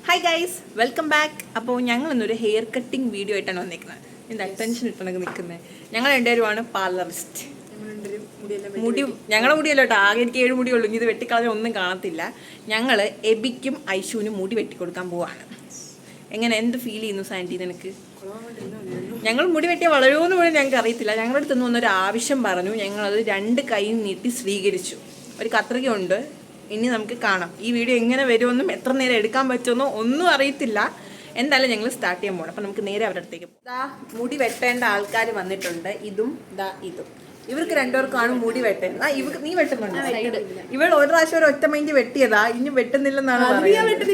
Hi guys, welcome back. അപ്പോൾ ഞങ്ങൾ ഇന്നൊരു ഹെയർ കട്ടിങ് വീഡിയോ ആയിട്ടാണ് വന്നിരിക്കുന്നത്. എൻ്റെ അറ്റൻഷൻ ഇട്ടാണ് നിൽക്കുന്നത്. ഞങ്ങൾ രണ്ടുപേരുമാണ് പാർലറിസ്റ്റ്. മുടി ഞങ്ങളുടെ മുടിയല്ല കേട്ടോ, ആകെ എനിക്ക് 7 മുടിയുള്ളൂ. ഇനി ഇത് വെട്ടിക്കളഞ്ഞാൽ ഒന്നും കാണത്തില്ല. ഞങ്ങൾ എബിക്കും ഐഷുവിനും മുടി വെട്ടിക്കൊടുക്കാൻ പോവാണ്. എങ്ങനെ, എന്ത് ഫീൽ ചെയ്യുന്നു സാൻഡി നിനക്ക്? ഞങ്ങൾ മുടി വെട്ടിയാൽ വളരുമെന്ന് പോലും ഞങ്ങൾക്ക് അറിയത്തില്ല. ഞങ്ങളുടെ അടുത്ത് നിന്ന് വന്നൊരു ആവശ്യം പറഞ്ഞു. ഞങ്ങളത് 2 കൈയും നീട്ടി സ്വീകരിച്ചു. ഒരു കത്രികയുണ്ട്. ഇനി നമുക്ക് കാണാം ഈ വീഡിയോ എങ്ങനെ വരുമെന്നും എത്ര നേരം എടുക്കാൻ പറ്റുമെന്നോ ഒന്നും അറിയത്തില്ല. എന്തായാലും ഞങ്ങൾ സ്റ്റാർട്ട് ചെയ്യാൻ പോകണം. അപ്പം നമുക്ക് നേരെ അവരുടെ അടുത്തേക്ക് ഇതാ മുടി വെട്ടേണ്ട ആൾക്കാർ വന്നിട്ടുണ്ട്. ഇതും ഇതും ഇവർക്ക് രണ്ടുപേർക്കാണ് മുടി വെട്ടേണ്ടത്. നീ വെട്ടുന്നുണ്ട്. ഇവൾ ഒരു പ്രാവശ്യം ഒരു ഒറ്റ മൈൻഡ് വെട്ടിയതാ, ഇനി വെട്ടുന്നില്ലെന്നാണ് പറയുന്നത്.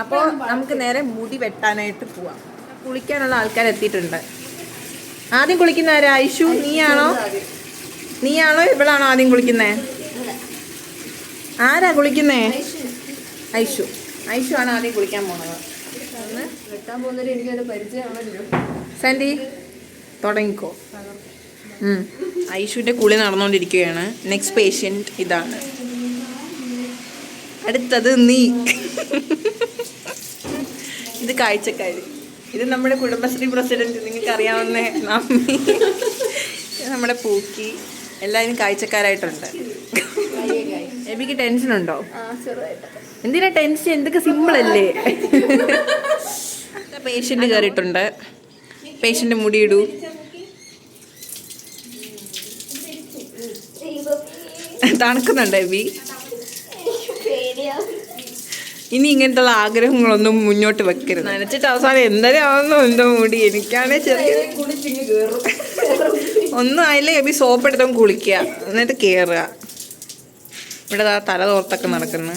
അപ്പോൾ നമുക്ക് നേരെ മുടി വെട്ടാനായിട്ട് പോവാം. കുളിക്കാനുള്ള ആൾക്കാർ എത്തിയിട്ടുണ്ട്. ആദ്യം കുളിക്കുന്ന ആരാ? ഐഷു, നീയാണോ ഇവളാണോ ആദ്യം കുളിക്കുന്നേ? ആരാ കുളിക്കുന്നേ? ഐഷു ആണ് ആദ്യം കുളിക്കാൻ പോണത്. സാൻഡി തുടങ്ങിക്കോ. ഐഷുവിന്റെ കുളി നടന്നുകൊണ്ടിരിക്കുകയാണ്. നെക്സ്റ്റ് പേഷ്യന്റ് ഇതാണ്. അടുത്തത് നീ. ഇത് കാഴ്ചക്കാര്. ഇത് നമ്മുടെ കുടുംബശ്രീ പ്രസിഡന്റ്, നിങ്ങൾക്ക് അറിയാവുന്ന നമ്മി. നമ്മുടെ പൂക്കി. എല്ലാവരും കാഴ്ചക്കാരായിട്ടുണ്ട്. എബിക്ക് ടെൻഷൻ ഉണ്ടോ? എന്തിനാ ടെൻഷൻ? എന്തൊക്കെ സിമ്പിൾ അല്ലേ. പേഷ്യന്റ് കയറിയിട്ടുണ്ട്. പേഷ്യന്റ് മുടിയിടൂ. തണുക്കുന്നുണ്ട് എബി. ഇനി ഇങ്ങനത്തെ ആഗ്രഹങ്ങളൊന്നും മുന്നോട്ട് വെക്കരുത്. നനച്ചിട്ട് അവസാനം എന്തരാവുന്നു എന്തോ മുടി. എനിക്കാണെ ചെറിയ ഒന്നും ആയില്ലേ. എബി സോപ്പ് എടുത്തും കുളിക്കുക, എന്നിട്ട് കയറുക. ഇവിടെ തല തോർത്തൊക്കെ നടക്കുന്നു.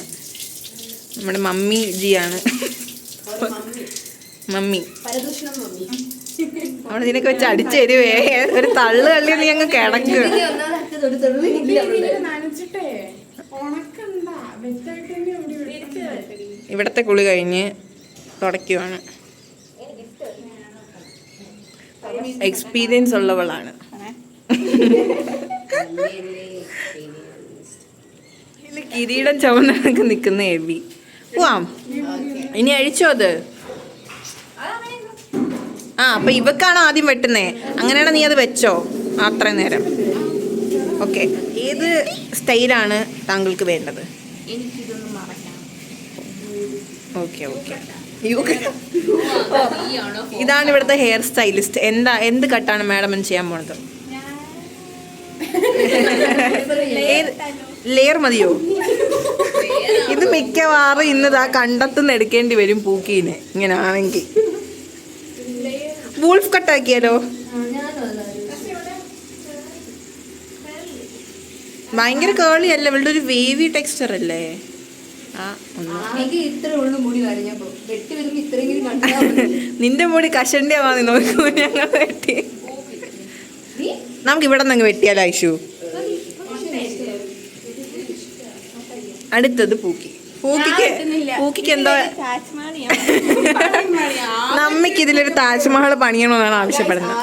നമ്മുടെ മമ്മി ജിയാണ്. മമ്മി അവിടെ ഇതിനൊക്കെ വെച്ച് അടിച്ചേരുവേ. ഒരു തള്ളു തള്ളി നീ അങ്ങ് കിടക്കുക. ഇവിടത്തെ കുളി കഴിഞ്ഞ് തുടയ്ക്കുവാണ്. എക്സ്പീരിയൻസ് ഉള്ളവളാണ്. കിരീടം ചുവന്നൊക്കെ നിൽക്കുന്ന എബി. പോവാം. ഇനി അഴിച്ചോ അത്? അപ്പൊ ഇവക്കാണോ ആദ്യം വെട്ടുന്നേ? അങ്ങനെയാണോ നീ അത് വെച്ചോ അത്രയും നേരം? ഓക്കെ, ഏത് സ്റ്റൈലാണ് താങ്കൾക്ക് വേണ്ടത്? ഓക്കെ. ഇതാണ് ഇവിടുത്തെ ഹെയർ സ്റ്റൈലിസ്റ്റ്. എന്ത് കട്ടാണ് മാഡം ചെയ്യാൻ പോണത്? ലെയർ മതിയോ? ഇത് മിക്കവാറും ഇന്നതാ കണ്ടത്തുനിന്ന് എടുക്കേണ്ടി വരും പൂക്കീനെ. ഇങ്ങനെ ആണെങ്കിൽ വൂൾഫ് കട്ടാക്കിയാലോ? ഭയങ്കര കേളി അല്ല, ഇവളുടെ ഒരു വേവി ടെക്സ്ചർ അല്ലേ? നിന്റെ മുടി കഷണ്ടിയാവാന്ന് നോക്കൂ. ഞങ്ങൾ വെട്ടി. നമുക്ക് ഇവിടെ നിന്ന് വെട്ടിയാലോ ഐഷു? അടുത്തത് പൂക്കിക്ക് എന്തോ നമ്മക്ക് ഇതിലൊരു താജ്മഹൽ പണിയണമെന്നാണ് ആവശ്യപ്പെടുന്നത്.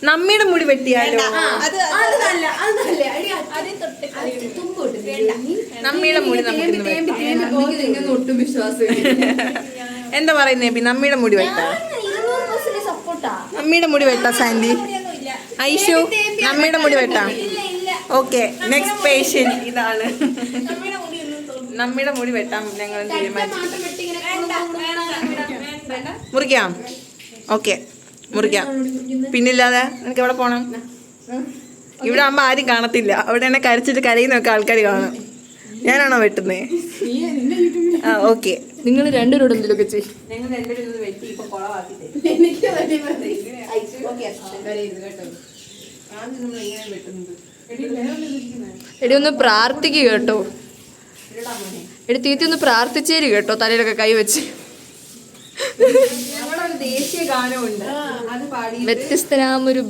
നമ്മയുടെ മുടി വെട്ടിയാലോ? നമ്മയുടെ മുടി ഒട്ടും വിശ്വാസം. എന്താ പറയുന്നേ? നമ്മയുടെ മുടി വെട്ടാ? നമ്മയുടെ മുടി വെട്ടാ സാൻഡി? ഐഷു, നമ്മയുടെ മുടി വെട്ടാ? ഓക്കെ, നെക്സ്റ്റ് പേഷ്യന്റ് ഇതാണ്. നമ്മയുടെ മുടി വെട്ടാം ഞങ്ങൾ തീരുമാനിച്ചു. മുറിക്കാം. ഓക്കെ, മുറിക്കാം. പിന്നില്ലാതെ നിനക്ക് എവിടെ പോണം? ഇവിടെ ആകുമ്പോ ആരും കാണത്തില്ല. അവിടെ എന്നെ കരച്ചിട്ട് കരയുന്നൊക്കെ ആൾക്കാർ കാണും. ഞാനാണോ വെട്ടുന്നേ? ഓക്കെ, നിങ്ങൾ രണ്ടുപേരോട് എന്തെങ്കിലുമൊക്കെ ചെയ്യും. ഞങ്ങൾ രണ്ടുപേരും വെട്ടി ഇപ്പൊ കുളവാക്കി. എടി ഒന്ന് പ്രാർത്ഥിക്കുക കേട്ടോ. എടി തീറ്റി ഒന്ന് പ്രാർത്ഥിച്ചേരി കേട്ടോ, തലയിലൊക്കെ കൈ വെച്ച്. ദേശീയ ഗാനമുണ്ട്, വ്യത്യസ്തനാമൊരു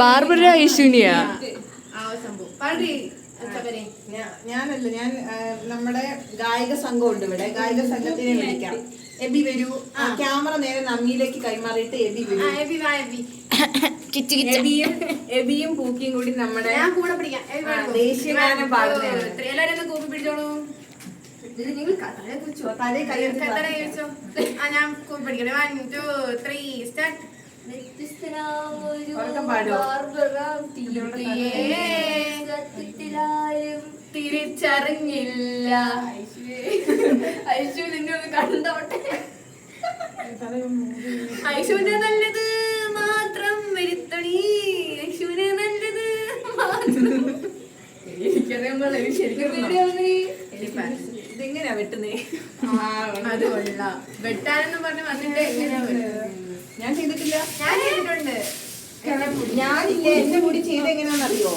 ബാർബറ ഐശുനിയാ. ഞാനല്ല, ഞാൻ നമ്മുടെ ഗായിക സംഘം ഉണ്ട് ഇവിടെ. ഗായിക സംഘത്തിനെ വിളിക്കാം. എബി വരൂ. ക്യാമറ നേരെ നമ്മിയിലേക്ക് കൈമാറിയിട്ട് എബി വരൂ. എബിയും പൂക്കിയും കൂടി നമ്മുടെ ഞാൻ കൂടെ പിടിക്കാം. ദേശീയഗാനം പാടുന്നതാണ്. എല്ലാവരും ഒന്ന് കൂപ്പി പിടിച്ചോളൂ. ഞാൻ കൂപ്പി പിടിക്കട്ടെ. 1 2 3 സ്റ്റാർട്ട്. തിരിച്ചറിഞ്ഞില്ല ഐശു നിന്നെ ഒന്ന് കണ്ടോട്ടെ. ഐശുവിന്റെ നല്ലത് മാത്രം വരുത്തണി. ഐശുവിനെ നല്ലത് ഇതെങ്ങനെയാ വെട്ടുന്നേ? അത് കൊള്ളാം. വെട്ടാനെന്ന് പറഞ്ഞ് വന്നിട്ട് എങ്ങനെയാ ഞാൻ ചെയ്തിട്ടില്ല. ഞാൻ ചെയ്തിട്ടുണ്ട്. ഞാനില്ല, എന്റെ മുടി ചെയ്ത് എങ്ങനെയാണെന്നറിയോ?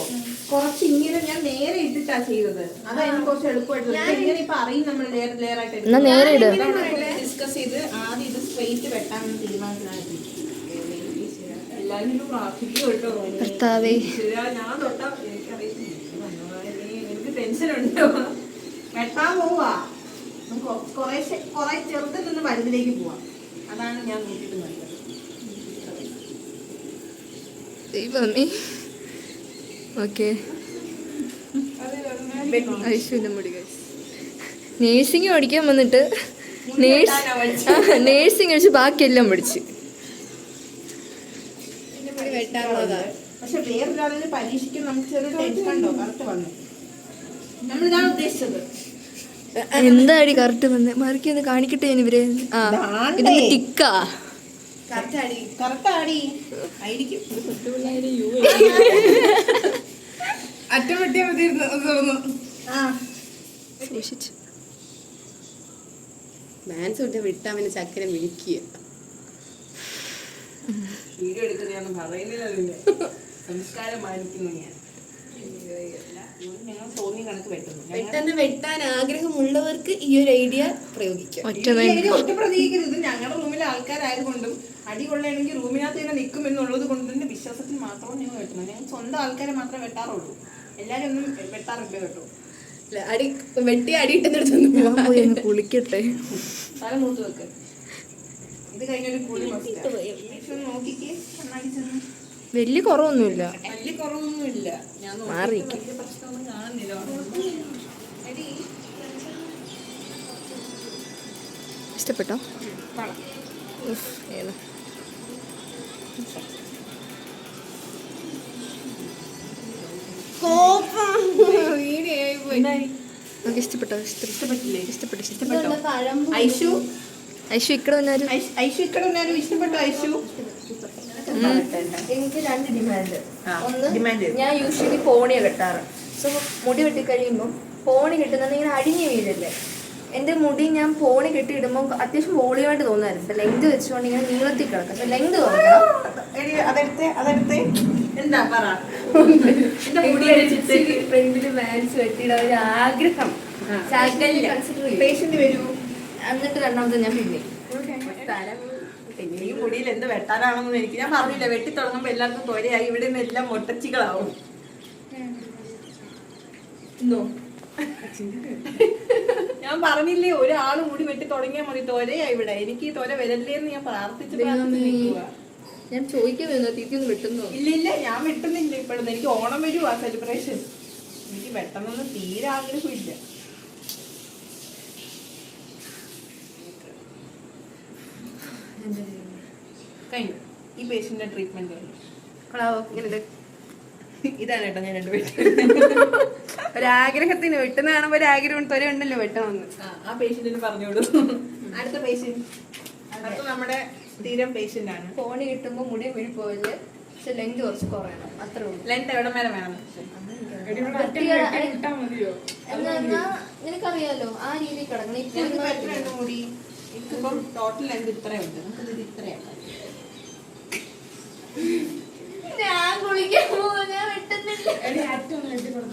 കുറച്ച് ഇങ്ങനെ ഞാൻ നേരെ ഇട്ടിട്ടാ ചെയ്തത്. അതാ എനിക്ക് കുറച്ച് എളുപ്പമായിട്ട് ഇങ്ങനെ ഇപ്പൊ അറിയും. നമ്മൾ ലെയർ ആയിട്ട് ഡിസ്കസ് ചെയ്ത് ആദ്യം ഇത് സ്ട്രെയിറ്റ് വെട്ടാമെന്ന് തീരുമാനത്തിലാണ്. എല്ലാവരും പ്രാർത്ഥിക്കും കേട്ടോ. ഞാൻ തൊട്ടാ എനിക്ക് ടെൻഷൻ ഉണ്ടോ? വെട്ടാൻ പോവാ. കുറെ ചെറുതിൽ നിന്ന് വലുതിലേക്ക് പോവാം. അതാണ് ഞാൻ നോക്കിയിട്ട് നല്ലത്. ഓക്കെ, ഐശ്വര്യ മുടി നേഴ്സിംഗ് പഠിക്കാൻ വന്നിട്ട് നേഴ്സിംഗ് കഴിച്ച് ബാക്കിയെല്ലാം പഠിച്ച്. പക്ഷെ വേറൊരാളിന് പരീക്ഷയ്ക്ക് നമുക്ക് ചെറിയ ടെൻഷൻ ഉണ്ടോ? കറക്റ്റ് വന്നു. നമ്മളിതാണ് ഉദ്ദേശിച്ചത്. എന്താടി കറക്റ്റ് വന്ന് മറിക്കൊന്ന് കാണിക്കട്ടെ ഞാൻ ഇവരെ. ആ ഇത് ടിക്കാ അറ്റം വെട്ടിയാ മതിയായിരുന്നു. സൂക്ഷിച്ച് മാൻസ് വിട്ട് വിട്ടാ പിന്നെ ചക്കര വിളിക്കുക. വീഡിയോ എടുക്കുന്നതൊന്നും പറയുന്നില്ല. സംസ്കാരം മാനിക്കുന്നു ഞാൻ. ഞങ്ങൾ തോന്നിയ കണക്ക് വെട്ടുന്നു. പെട്ടെന്ന് വെട്ടാൻ ആഗ്രഹമുള്ളവർക്ക് ഈ ഒരു ഐഡിയ പ്രയോഗിക്കാം. ഒറ്റ പ്രതികരിക്കരുത്. ഞങ്ങളുടെ റൂമിലെ ആൾക്കാരായതുകൊണ്ടും അടി കൊള്ളണമെങ്കിൽ റൂമിനകത്ത് തന്നെ നിൽക്കും എന്നുള്ളത് കൊണ്ട് തന്നെ വിശ്വാസത്തിൽ മാത്രമേ ഞങ്ങൾ വെട്ടുന്നത്. ഞങ്ങൾ സ്വന്തം ആൾക്കാരെ മാത്രമേ വെട്ടാറുള്ളൂ. എല്ലാരും ഒന്നും വെട്ടാറില്ല കേട്ടോ. അടി വെട്ടി അടിയിട്ടെടുത്തൊന്നും കുളിക്കട്ടെ. തല മൂത്ത് വെക്ക്. ഇത് കഴിഞ്ഞൊരു കുളി നോക്കിക്കേ. കണ്ണാടി ചെന്ന് വലിയ കുറവൊന്നുമില്ല. വലിയ കുറവൊന്നുമില്ല. ഞാൻ മാറിയിരിക്കും. പ്രശ്നമൊന്നും കാണുന്നില്ല. ഇഷ്ടപ്പെട്ടോ? ഇഷ്ടപ്പെട്ടോ? ഇഷ്ടപ്പെട്ടില്ലേ? ഇഷ്ടപ്പെട്ടോ? ഐശു ഐശു ഇക്കടെ വന്നാലും ഇഷ്ടപ്പെട്ടോ? ഐശു എനിക്ക് 2 ഡിമാൻഡ്. ഒന്ന്, ഞാൻ യൂഷ്വലി പോണിയാണ് കെട്ടാറ്. സോ മുടി വെട്ടി കഴിയുമ്പോൾ പോണി കിട്ടുന്നത് ഇങ്ങനെ അടിഞ്ഞു വീഴല്ലേ. എൻ്റെ മുടി ഞാൻ പോണി കെട്ടിയിടുമ്പോൾ അത്യാവശ്യം വോളിയമായിട്ട് തോന്നാറുണ്ട്. ലെങ്ത് വെച്ചുകൊണ്ട് ഇങ്ങനെ നീളത്തിൽ കിടക്കും. അപ്പോൾ ലെങ്ത് കുറയ്ക്കണം. ഫ്രണ്ടിൽ മാൻസ് വെട്ടിയിടാൻ ഒരു ആഗ്രഹം. പേഷ്യന്റ് വരൂ. എന്നിട്ട് രണ്ടാമത്തെ ഞാൻ പിന്നെ ഈ മുടിയിൽ എന്ത് വെട്ടാനാണെന്ന് എനിക്ക് ഞാൻ പറഞ്ഞില്ല. വെട്ടി തുടങ്ങുമ്പോ എല്ലാവർക്കും തൊരയായി. ഇവിടെ നിന്ന് എല്ലാം മൊട്ടച്ചികളാവും. ഞാൻ പറഞ്ഞില്ലേ, ഒരാൾ മുടി വെട്ടി തുടങ്ങിയാൽ മതി. തൊരയായി ഇവിടെ. എനിക്ക് ഈ തൊര വരല്ലേന്ന് ഞാൻ പ്രാർത്ഥിച്ചു. ഞാൻ ചോദിക്കുന്നു തീറ്റി ഒന്ന് വെട്ടുന്നോ? ഇല്ല, ഞാൻ വെട്ടുന്നില്ല ഇപ്പോഴൊന്നും. എനിക്ക് ഓണം വരുവാ സെലിബ്രേഷൻ. എനിക്ക് വെട്ടണമെന്ന് തീരെ ആഗ്രഹമില്ല. കഴിഞ്ഞു. ഈ പേഷ്യന്റിന്റെ ട്രീറ്റ്മെന്റ് കഴിഞ്ഞു. ഇതാണ് കേട്ടോ ഞാൻ 2 ഒരാഗ്രഹത്തിന് വെട്ടുന്ന കാണുമ്പോ ഒരാഗ്രഹം തൊര ഉണ്ടല്ലോ വെട്ടണമെന്ന്. ആ പേഷ്യന്റിന് പറഞ്ഞോളൂ. അടുത്ത പേഷ്യന്റ് അടുത്ത നമ്മുടെ സ്ഥിരം പേഷ്യന്റ് ആണ്. ഫോണ് കിട്ടുമ്പോ മുടി വീഴി പോയില്ല. പക്ഷെ ലെങ്ത് കുറച്ച് കുറയണം. അത്രേ ഉള്ളൂ. ലെങ്ത് എവിടെ വരെ വേണം? നിനക്കറിയാലോ ആ രീതി കിടക്കണം. മുടി ഇപ്പം ടോട്ടൽ ലെങ്ത് ഇത്രയുണ്ട്. നമുക്കിത് ഇത്രയാണ്. ഞാൻ കുളിക്കാൻ പോവാ. ഞാൻ വെട്ടുന്നില്ല.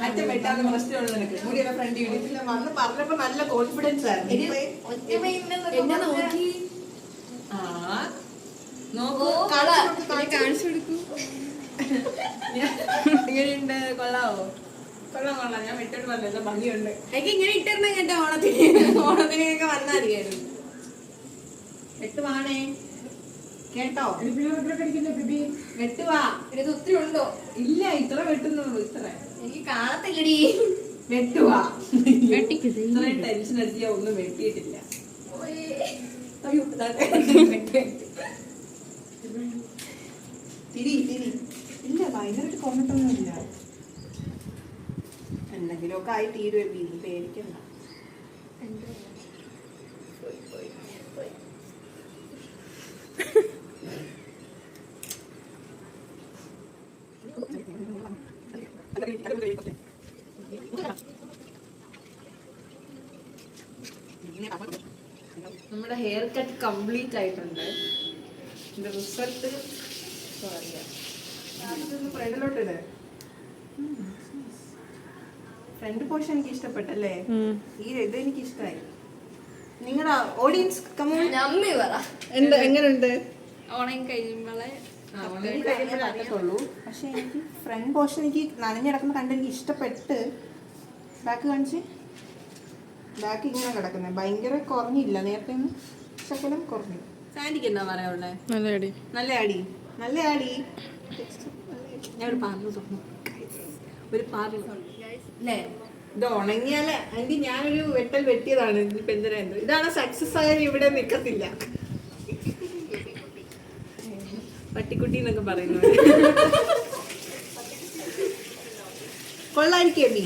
അറ്റം വെട്ടാതെ പ്രശ്നമുള്ള നിനക്ക്. മുടിയുടെ ഫ്രണ്ട് യൂണിറ്റിൽ വന്ന് പറഞ്ഞപ്പോ നല്ല കോൺഫിഡൻസ് ആയിരുന്നു. കാണിച്ചു കൊടുക്കൂ. എങ്ങനെയുണ്ട്? കൊള്ളാവോ? കൊള്ളാം. ഞാൻ വെട്ടോട്ട് പറഞ്ഞത് ഭംഗിയുണ്ട്. എനിക്ക് ഇങ്ങനെ ഇട്ടിരുന്ന കേട്ടോ ഓണത്തിനൊക്കെ വന്നായിരിക്കും. വെട്ടുവാണേ. കേട്ടോ? വെട്ടുവാ. ഇത് ഒത്തിരി ഉണ്ടോ? ഇല്ല, ഇത്ര വെട്ടുന്നുള്ളൂ. ഇത്ര എനിക്ക് കാണത്തില്ലടി. വെട്ടുവാ. ഇത്രയും ടെൻഷൻ അടിച്ചാ ഒന്നും വെട്ടിയിട്ടില്ല. അയ്യോ, തിരി തിരി. ഇല്ല, ഭയങ്കരമായിട്ട് കുറഞ്ഞിട്ടൊന്നുമില്ല. എന്തെങ്കിലുമൊക്കെ ആയി തീരുവേ, പേടിക്കണ്ട. നമ്മുടെ ഹെയർ കട്ട് കംപ്ലീറ്റ് ആയിട്ടുണ്ട്. ഇതിന്റെ റിസൾട്ട് ഫ്രണ്ടിലോട്ടിട്. ഫ്രണ്ട് പോർഷൻ എനിക്ക് ഇഷ്ടപ്പെട്ടല്ലേ? ഇത് എനിക്ക് ഇഷ്ടമായി. നിങ്ങളുടെ ഓഡിയൻസ് നമ്മി പറ എങ്ങനെയുണ്ട്? ഓണം കഴിയുമ്പോളെ അറിയത്തുള്ളൂ. പക്ഷെ എനിക്ക് ഫ്രണ്ട് പോർഷൻ എനിക്ക് നനഞ്ഞിടക്കുന്ന കണ്ട് എനിക്ക് ഇഷ്ടപ്പെട്ട്. ബാക്ക് കാണിച്ച്. ബാക്ക് ഇങ്ങനെ കിടക്കുന്നത് ഭയങ്കര കുറഞ്ഞില്ല, നേരത്തെ ശകലം കുറഞ്ഞു. സാൻഡിക്ക് എന്താ പറയാ? നല്ല അടി. നല്ല അടി. ഞാൻ ഒരു പാർലർ തുറന്നു. ഒരു പാർലർ അല്ലേ? ഇത് ഉണങ്ങിയാലേ എനിക്ക് ഞാനൊരു വെട്ടൽ വെട്ടിയതാണ്. ഇനിയിപ്പോ എന്തിനാ ഇതാണ് സക്സസ് ആയാലും ഇവിടെ നിൽക്കത്തില്ല. പട്ടിക്കുട്ടി എന്നൊക്കെ പറയുന്നത് കൊള്ളായിരിക്കും എബി.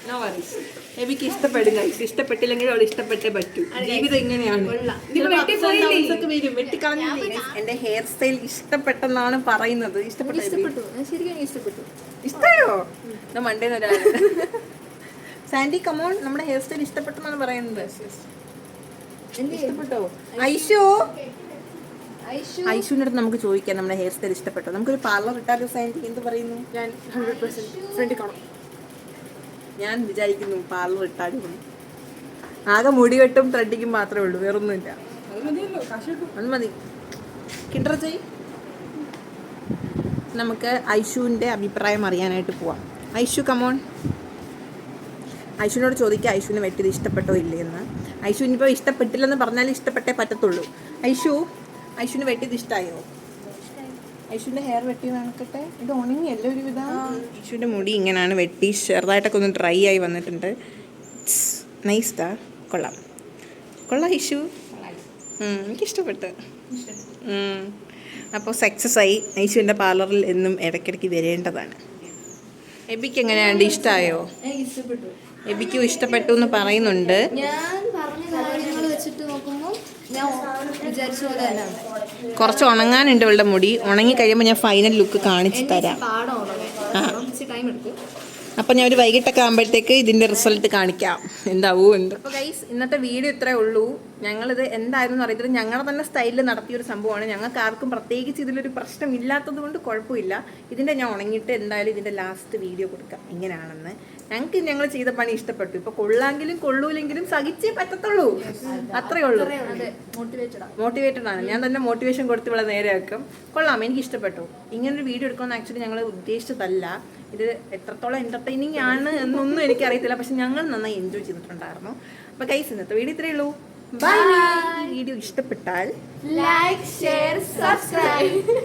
No worries. എബിക്ക് ഇഷ്ടപ്പെടും. ഇഷ്ടപ്പെട്ടില്ലെങ്കിൽ അവൾ ഇഷ്ടപ്പെട്ടേ പറ്റൂ. ജീവിതം ഇങ്ങനെയാണ്. എന്റെ ഹെയർ സ്റ്റൈൽ ഇഷ്ടപ്പെട്ടെന്നാണ് പറയുന്നത്. ഇഷ്ടപ്പെട്ടു. ശരിക്കും ഇഷ്ടപ്പെട്ടു. ഇഷ്ടയോ? മണ്ടേന്ന് ഒരാൾ. സാൻഡി കമോൺ, നമ്മുടെ ഹെയർ സ്റ്റൈൽ ഇഷ്ടപ്പെട്ടെന്നാണ് പറയുന്നത്. ഇഷ്ടപ്പെട്ടോ? ഐശുവിന്റെ അടുത്ത് നമുക്ക് ചോദിക്കാം നമ്മുടെ ഹെയർ സ്റ്റൈൽ ഇഷ്ടപ്പെട്ടോ. നമുക്കൊരു പാർലർ ഇട്ടാലോ സാൻഡി? എന്ത് പറയുന്നു? ഞാൻ 100% ഫ്രണ്ട് കാണും. ഞാൻ വിചാരിക്കുന്നു പാർലർ ഇട്ടാലും. ആകെ മുടി വെട്ടും ത്രെഡിക്കും മാത്രമേ ഉള്ളൂ, വേറൊന്നുമില്ല. അത് മതി. കിണ്ടർ ചെയ്. നമുക്ക് ഐശുവിൻ്റെ അഭിപ്രായം അറിയാനായിട്ട് പോവാം. ഐശു കമോൺ. ഐശുവിനോട് ചോദിക്കുക ഐശുവിനെ വെട്ടിയത് ഇഷ്ടപ്പെട്ടോ ഇല്ലയെന്ന്. ഐശു ഇനിയിപ്പോൾ ഇഷ്ടപ്പെട്ടില്ലെന്ന് പറഞ്ഞാൽ ഇഷ്ടപ്പെട്ടേ പറ്റത്തുള്ളൂ. ഐശുവിന് വെട്ടിയത് ഇഷ്ടമായോ? ഐശുവിൻ്റെ ഹെയർ വെട്ടി നടക്കട്ടെ. ഇത് ഉണങ്ങിയല്ലോ ഒരുവിധ. ഐശുവിൻ്റെ മുടി ഇങ്ങനെയാണ് വെട്ടി ചെറുതായിട്ടൊക്കെ ഒന്ന് ഡ്രൈ ആയി വന്നിട്ടുണ്ട്. നൈസ്താ. കൊള്ളാം ഐശു. എനിക്കിഷ്ടപ്പെട്ടു. അപ്പോൾ സക്സസ് ആയി. ഐശുവിൻ്റെ പാർലറിൽ എന്നും ഇടയ്ക്കിടയ്ക്ക് വരേണ്ടതാണ്. എബിക്ക് എങ്ങനെയാണ്? ഇഷ്ടമായോ? എബിക്കും ഇഷ്ടപ്പെട്ടു എന്ന് പറയുന്നുണ്ട്. ഞാൻ പറഞ്ഞ കാര്യങ്ങൾ വെച്ചിട്ട് നോക്കുമ്പോൾ ഞാൻ വിചാരിച്ച പോലെ തന്നെ കുറച്ച് ഉണങ്ങാനുണ്ട് ഇവളുടെ മുടി. ഉണങ്ങി കഴിയുമ്പോൾ ഞാൻ ഫൈനൽ ലുക്ക് കാണിച്ചു തരാം. ടൈം എടുക്കും. അപ്പോൾ ഞാൻ ഒരു വൈകിട്ടൊക്കെ ആകുമ്പോഴത്തേക്ക് ഇതിൻ്റെ റിസൾട്ട് കാണിക്കാം എന്താവൂ എന്ത്. അപ്പോൾ ഗൈസ്, ഇന്നത്തെ വീഡിയോ ഇത്രേ ഉള്ളൂ. ഞങ്ങളിത് എന്തായിരുന്നു അറിയത്തില്ല. ഞങ്ങളുടെ തന്നെ സ്റ്റൈലിൽ നടത്തിയൊരു സംഭവമാണ്. ഞങ്ങൾക്ക് ആർക്കും പ്രത്യേകിച്ച് ഇതിലൊരു പ്രശ്നം ഇല്ലാത്തത് കൊണ്ട് കുഴപ്പമില്ല. ഇതിൻ്റെ ഞാൻ ഉണങ്ങിയിട്ട് എന്തായാലും ഇതിൻ്റെ ലാസ്റ്റ് വീഡിയോ കൊടുക്കാം എങ്ങനെയാണെന്ന്. ഞങ്ങൾ ചെയ്ത പണി ഇഷ്ടപ്പെട്ടു. ഇപ്പോൾ കൊള്ളാമെങ്കിലും കൊള്ളൂലെങ്കിലും സഹിച്ചേ പറ്റത്തുള്ളൂ. അത്രേ ഉള്ളൂ. മോട്ടിവേറ്റഡ് ആണ്. ഞാൻ തന്നെ മോട്ടിവേഷൻ കൊടുത്ത് ഇവിടെ നേരെയാക്കും. കൊള്ളാം, എനിക്ക് ഇഷ്ടപ്പെട്ടു. ഇങ്ങനൊരു വീഡിയോ എടുക്കണമെന്ന് ആക്ച്വലി ഞങ്ങൾ ഉദ്ദേശിച്ചതല്ല. ഇത് എത്രത്തോളം എൻ്റർടൈനിങ് ആണ് എന്നൊന്നും എനിക്കറിയത്തില്ല. പക്ഷെ ഞങ്ങൾ നന്നായി എൻജോയ് ചെയ്തിട്ടുണ്ടായിരുന്നു. അപ്പോൾ ഗൈസ്, ഇന്നത്തെ വീഡിയോ ഇത്രയേ ഉള്ളൂ. ബൈ. വീഡിയോ ഇഷ്ടപ്പെട്ടാൽ ലൈക്ക്, ഷെയർ, സബ്സ്ക്രൈബ്.